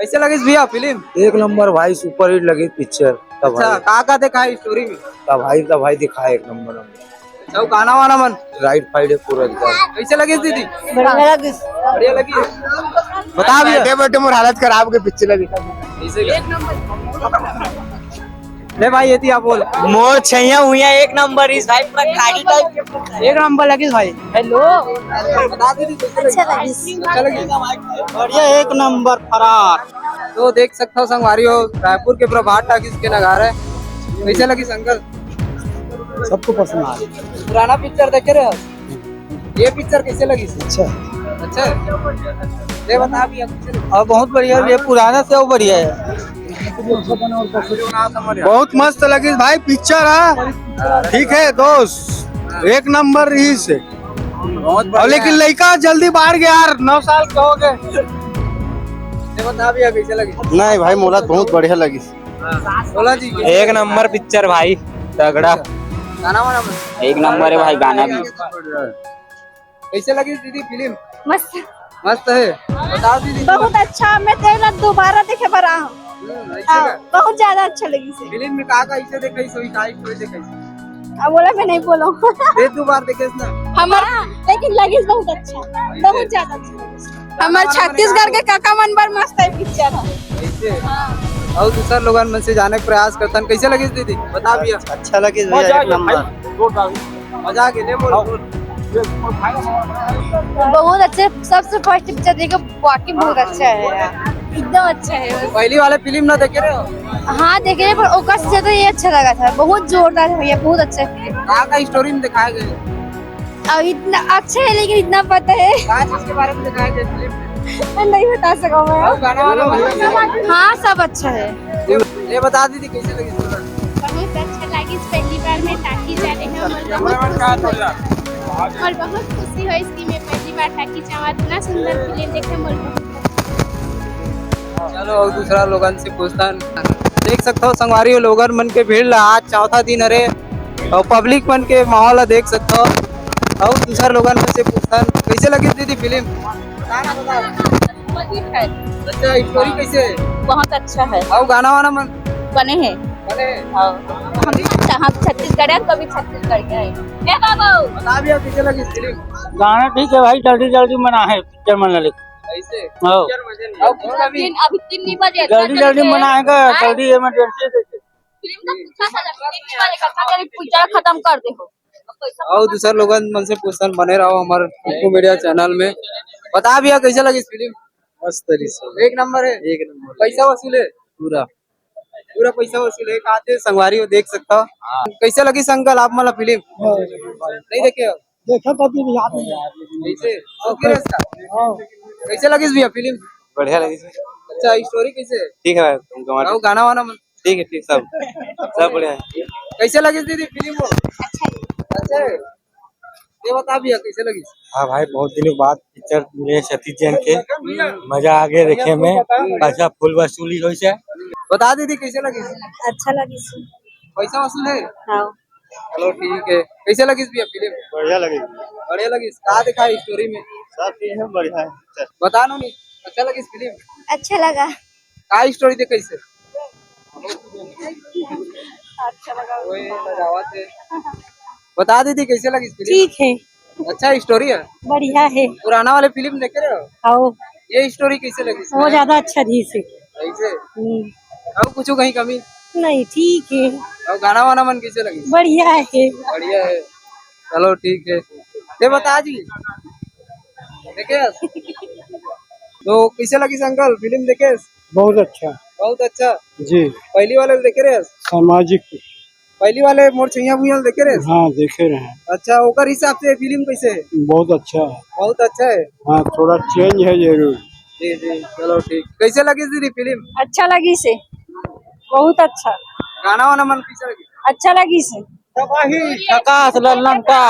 कैसे लगी भैया फिल्म? एक नंबर भाई, सुपर हिट लगी पिक्चर। अच्छा कहाँ देखा है स्टोरी में? तब भाई दिखा एक नंबर। अच्छा गाना वाना मन राइट फाइट पूरा एकदम। कैसे लगी दीदी? बढ़िया लगी। बढ़िया लगी है। बता भैया। बैठे मोर हालत खराब के पिक्चर लगी। एक नंबर। ले भाई ये थी आप बोल। मोर छैया हुई एक नंबर इस भाई पूरा खाड़ी टाइप एक नंबर लगी भाई। हेलो बता दीदी कैसे लगी? अच्छा लगी। बढ़िया एक नंबर फरार। तो देख सकता हो संगवारी हो रायपुर के प्रभात टाकीज के नगार है। कैसे लगी संगल? सबको पसंद आ पुराना पिक्चर देखे रहे हो? ये पिक्चर कैसे लगी? अच्छा अच्छा ये बता भी और बहुत बढ़िया, ये पुराना से वो बढ़िया है। बहुत मस्त लगी भाई पिक्चर है। ठीक है दोस्त, एक नंबर ही से। और लेकिन लड़का जल्दी बाहर गया यार, 9 साल के हो गए। ये बता भी कैसे लगी? नहीं भाई मोला बहुत बढ़िया लगी। बोला जी एक नंबर पिक्चर भाई, तगड़ा। गाना वाना एक नंबर है भाई, गाना भी। कैसे लगी दीदी फिल्म? मस्त मस्त है। बता दीदी। बहुत अच्छा। मैं तेरा दोबारा देखे पर रहा हूँ। बहुत ज्यादा अच्छा लगी से। फिल्म में कहा इसे देखे सोई काई कोई देखे अब बोला मैं नहीं बोला दे दो बार देखे ना हमारा, लेकिन लगी बहुत अच्छा, बहुत ज्यादा अच्छा। हमारे छत्तीसगढ़ के काका मन बर मस्त है पिक्चर है। ऐसे और दूसरा लोगन में से जाने का प्रयास करतन। कैसे लगी दीदी? बता भैया। अच्छा लगी भैया, एक नंबर। मजा आ गया बोल। बहुत अच्छे। सबसे फर्स्ट पिक्चर देखे वाकई बहुत अच्छा है यार, एकदम अच्छा है। पहली वाले फिल्म ना देखे रहे हो? हाँ देखे रहे, पर ओका से ज्यादा ये अच्छा लगा था। बहुत जोरदार है भैया, बहुत अच्छा फिल्म। कहाँ का स्टोरी में दिखाया गया? अब इतना अच्छा है लेकिन इतना पता है कहाँ चीज के बारे में दिखाया गया फिल्म में? मैं नहीं बता सका और गाना वाला हाँ सब अच्छा है। ये बता दीदी कैसे लगी? बहुत अच्छा लगी। पहली बार में टाकी जा रही हूँ और बहुत खुशी हुई इसकी। मैं पहली बार टाकी जावा, इतना सुंदर फिल्म देखे मोर। चलो और दूसरा लोगन से पूछता। देख सकते हो संगवारी हो लोगन मन के भीड़ ला आज चौथा दिन अरे और पब्लिक मन के माहौल ला देख सकते हो। और दूसरा लोगन मन से पूछता कैसे लगी दीदी फिल्म? अच्छा स्टोरी कैसे है? बहुत अच्छा है। और गाना वाना मन बने हैं। बने हम छत्तीसगढ़ है, कभी छत्तीसगढ़ के हैं। बता भी कैसे लगी फिल्म? गाना ठीक है भाई, जल्दी जल्दी मना है पिक्चर मन लिख। ऐसे हाँ। और फिल्म अभी अभी 3 नहीं बजे जल्दी जल्दी मनाएगा, जल्दी इमरजेंसी देखे। पिक्चर खत्म कर दे हो। और दूसरा लोगन मन से पूछता बने रहो हमारे कुकू मीडिया चैनल में। बता भैया कैसे लगी फिल्म? मस्त तरीके एक नंबर है। एक नंबर पैसा वसूल है पूरा। पूरा पैसा वसूल है। आते संगवारी हो देख सकता हो। कैसे लगी संकल आप मतलब फिल्म? नहीं देखे हो? देखा कभी भी याद नहीं। कैसे कैसे लगी भैया फिल्म? बढ़िया लगी। अच्छा स्टोरी कैसे है? ठीक है भाई, और गाना वाना ठीक है, ठीक सब बढ़िया है। कैसे लगी दीदी फिल्म वो? अच्छा है। ये बता भैया कैसे लगी? हाँ भाई, बहुत दिनों बाद पिक्चर मिले सतीश जैन के, मजा आ गया देखे में। अच्छा फुल वसूली हो से। बता दीदी कैसे लगी? अच्छा लगी। पैसा वसूल है। हाँ चलो ठीक है। कैसे लगी भैया फिल्म? बढ़िया लगी। बढ़िया लगी। कहाँ दिखा स्टोरी में? सब चीज में बढ़िया है। बता नो नहीं। अच्छा लगी फिल्म? अच्छा लगा। कहाँ स्टोरी थे कैसे? अच्छा लगा। वही लगावत है। बता दीदी कैसे लगी फिल्म? ठीक है, अच्छा स्टोरी है। बढ़िया है। पुराना वाले फिल्म देख रहे हो? आओ ये स्टोरी कैसे लगी? वो ज्यादा अच्छा थी से। ऐसे और कुछ कहीं कमी? नहीं ठीक है, और गाना वाना मन कैसे लगी? बढ़िया है। बढ़िया है। चलो ठीक है। ये बता जी देखे तो कैसे लगी संकल फिल्म देखे? बहुत अच्छा बहुत अच्छा जी। पहली वाले देखे रहे? सामाजिक। पहली वाले मोर छैया भुइयां देखे रहे? हाँ देखे रहे हैं। अच्छा ओकर हिसाब से फिल्म कैसे है? बहुत अच्छा है। बहुत अच्छा है। हाँ थोड़ा चेंज है जरूर। जी जी चलो ठीक। कैसे लगी दीदी फिल्म? अच्छा लगी से, बहुत अच्छा। गाना वाना मन कैसे लगी? अच्छा लगी से। झकास ललन का